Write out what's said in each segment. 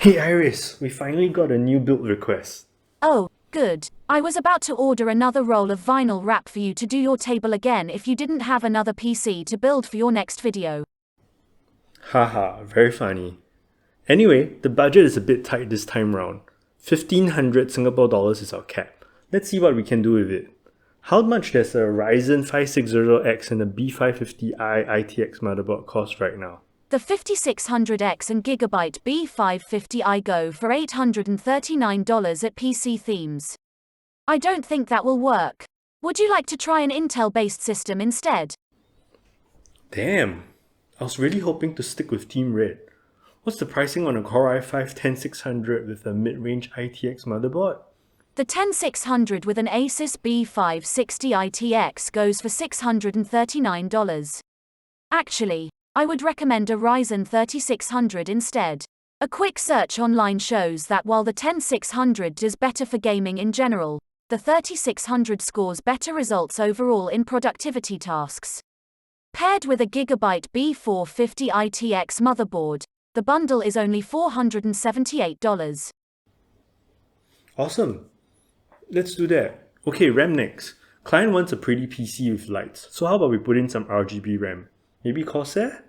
Hey Iris, we finally got a new build request. Oh, good. I was about to order another roll of vinyl wrap for you to do your table again if you didn't have another PC to build for your next video. Haha, very funny. Anyway, the budget is a bit tight this time round. 1500 Singapore dollars is our cap. Let's see what we can do with it. How much does a Ryzen 560X and a B550i ITX motherboard cost right now? The 5600X and Gigabyte B550i go for $839 at PC Themes. I don't think that will work. Would you like to try an Intel-based system instead? Damn, I was really hoping to stick with Team Red. What's the pricing on a Core i5-10600 with a mid-range ITX motherboard? The 10600 with an Asus B560 ITX goes for $639. Actually, I would recommend a Ryzen 3600 instead. A quick search online shows that while the 10600 does better for gaming in general, the 3600 scores better results overall in productivity tasks. Paired with a Gigabyte B450 ITX motherboard, the bundle is only $478. Awesome. Let's do that. Okay, RAM next. Client wants a pretty PC with lights, so how about we put in some RGB RAM? Maybe Corsair?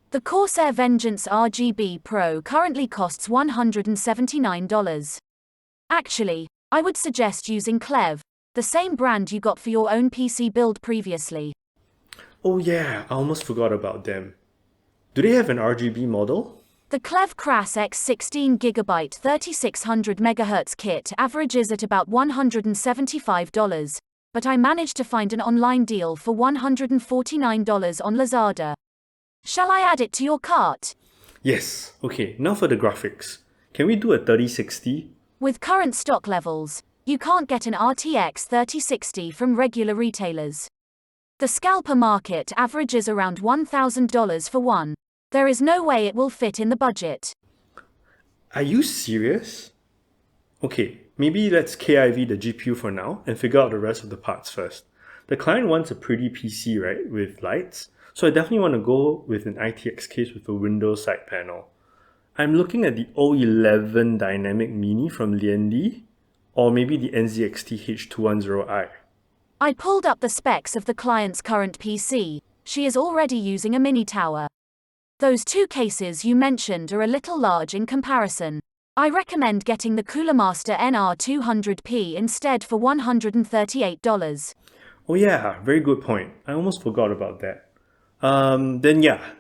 The Corsair Vengeance RGB Pro currently costs $179. Actually, I would suggest using Clev, the same brand you got for your own PC build previously. Oh yeah, I almost forgot about them. Do they have an RGB model? The Clev Crass X16GB 3600 MHz kit averages at about $175, but I managed to find an online deal for $149 on Lazada. Shall I add it to your cart? Yes. Okay, now for the graphics. Can we do a 3060? With current stock levels, you can't get an RTX 3060 from regular retailers. The scalper market averages around $1,000 for one. There is no way it will fit in the budget. Are you serious? Okay, maybe let's KIV the GPU for now and figure out the rest of the parts first. The client wants a pretty PC, right, with lights, so I definitely want to go with an ITX case with a Windows side panel. I'm looking at the O11 Dynamic Mini from Lianli, or maybe the NZXT H210i. I pulled up the specs of the client's current PC. She is already using a mini tower. Those two cases you mentioned are a little large in comparison. I recommend getting the Cooler Master NR200P instead for $138. Oh yeah, very good point. I almost forgot about that. Then yeah,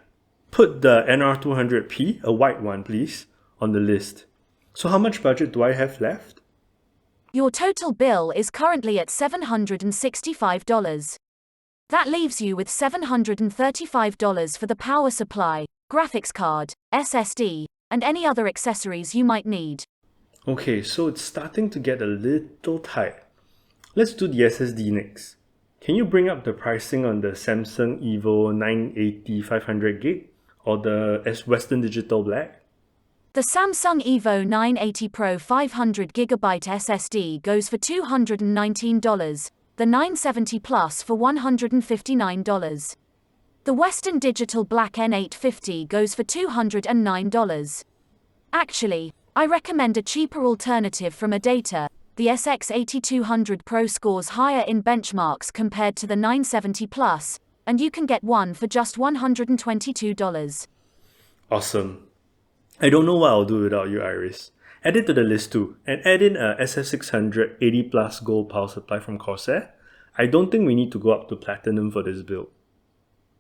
put the NR200P, a white one please, on the list. So how much budget do I have left? Your total bill is currently at $765. That leaves you with $735 for the power supply, graphics card, SSD, and any other accessories you might need. Okay, so it's starting to get a little tight. Let's do the SSD next. Can you bring up the pricing on the Samsung Evo 980 500GB or the Western Digital Black? The Samsung Evo 980 Pro 500GB SSD goes for $219, the 970 Plus for $159. The Western Digital Black N850 goes for $209. Actually, I recommend a cheaper alternative from Adata. The SX8200 Pro scores higher in benchmarks compared to the 970 Plus, and you can get one for just $122. Awesome. I don't know what I'll do without you, Iris. Add it to the list too, and add in a SF600 80 plus gold power supply from Corsair. I don't think we need to go up to platinum for this build.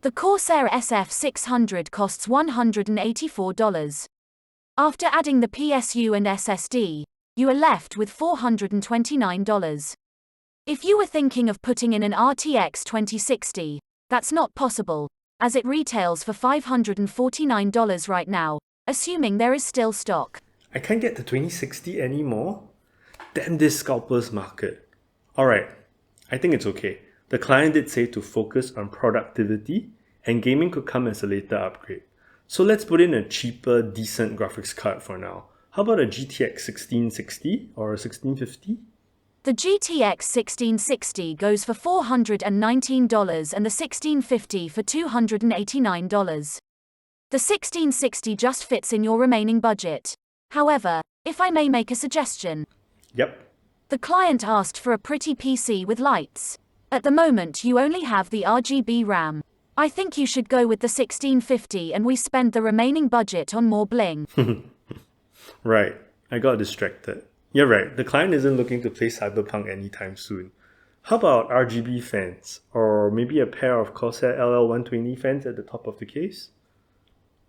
The Corsair SF600 costs $184. After adding the PSU and SSD, you are left with $429. If you were thinking of putting in an RTX 2060, that's not possible, as it retails for $549 right now, assuming there is still stock. I can't get the 2060 anymore? Damn this scalpers market. Alright, I think it's okay. The client did say to focus on productivity, and gaming could come as a later upgrade. So let's put in a cheaper, decent graphics card for now. How about a GTX 1660 or a 1650? The GTX 1660 goes for $419 and the 1650 for $289. The 1660 just fits in your remaining budget. However, if I may make a suggestion, Yep. the client asked for a pretty PC with lights. At the moment, you only have the RGB RAM. I think you should go with the 1650 and we spend the remaining budget on more bling. Right. I got distracted. You're right. The client isn't looking to play Cyberpunk anytime soon. How about RGB fans? Or maybe a pair of Corsair LL120 fans at the top of the case?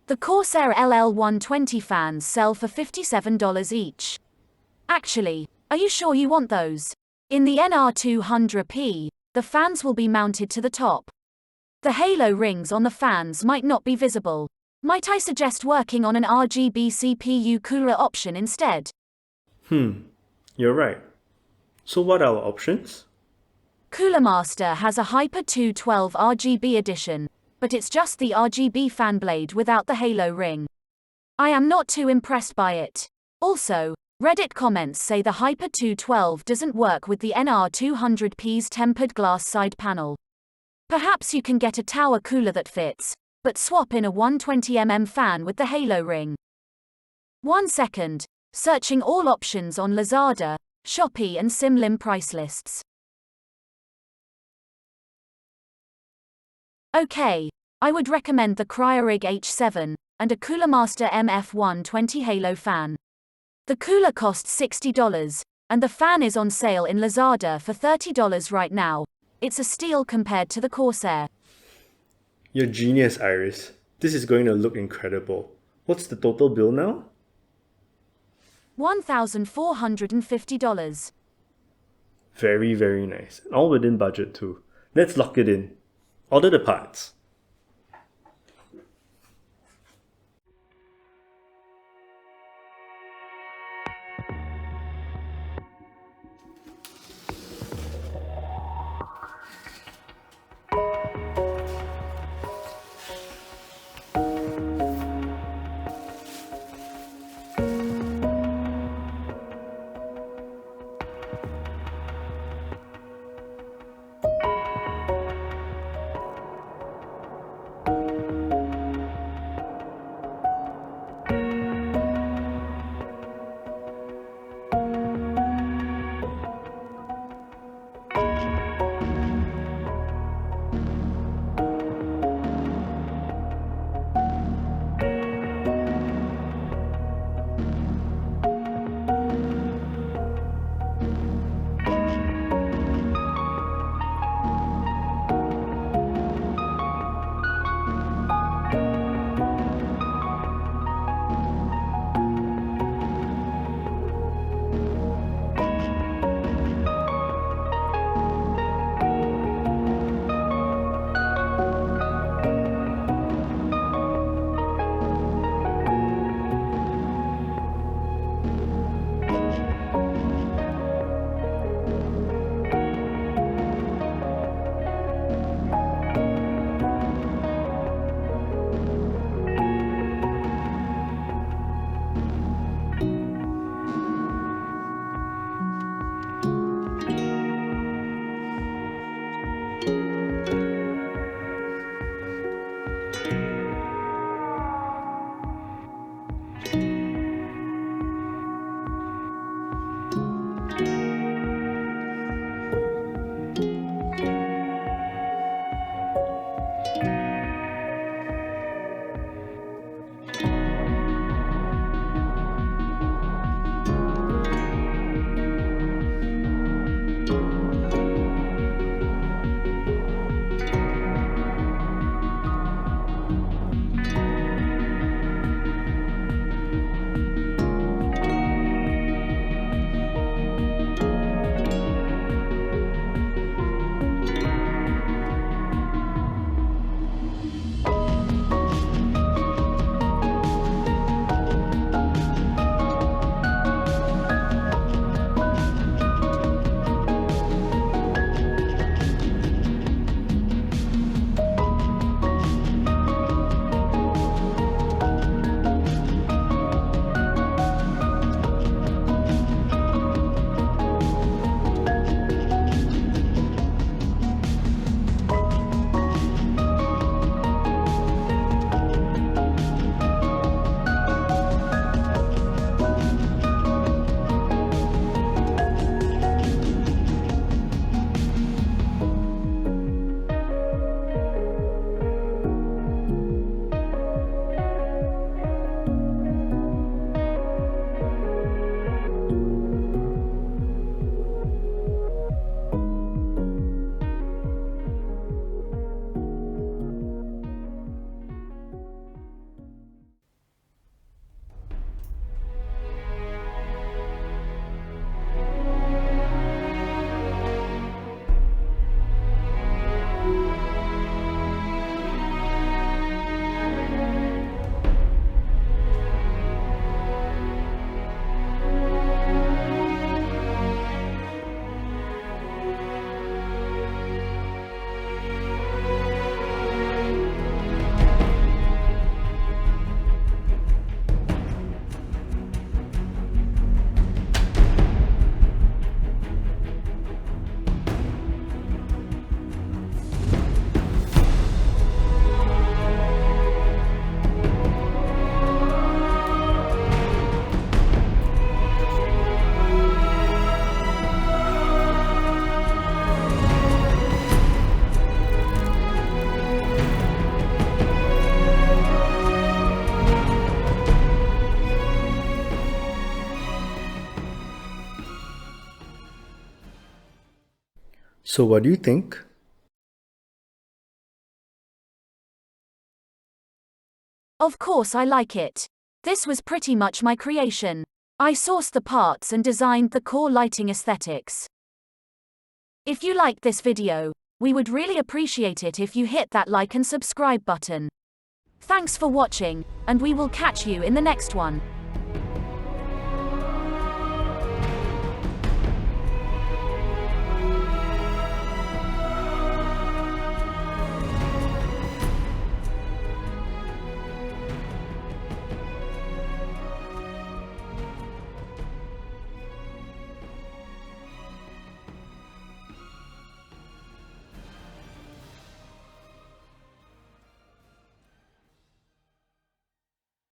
The Corsair LL120 fans sell for $57 each. Actually, are you sure you want those? In the NR200P, the fans will be mounted to the top. The halo rings on the fans might not be visible. Might I suggest working on an RGB CPU cooler option instead? You're right. So what are our options? Cooler Master has a Hyper 212 RGB edition, but it's just the RGB fan blade without the halo ring. I am not too impressed by it. Also, Reddit comments say the Hyper 212 doesn't work with the NR200P's tempered glass side panel. Perhaps you can get a tower cooler that fits, but swap in a 120mm fan with the halo ring. 1 second. Searching all options on Lazada, Shopee and Simlim price lists. Okay, I would recommend the Cryorig H7 and a Cooler Master MF120 Halo fan. The cooler costs $60, and the fan is on sale in Lazada for $30 right now. It's a steal compared to the Corsair. You're genius, Iris. This is going to look incredible. What's the total bill now? $1,450. Very, very nice. All within budget too. Let's lock it in. Order the parts. So what do you think? Of course I like it. This was pretty much my creation. I sourced the parts and designed the core lighting aesthetics. If you liked this video, we would really appreciate it if you hit that like and subscribe button. Thanks for watching, and we will catch you in the next one.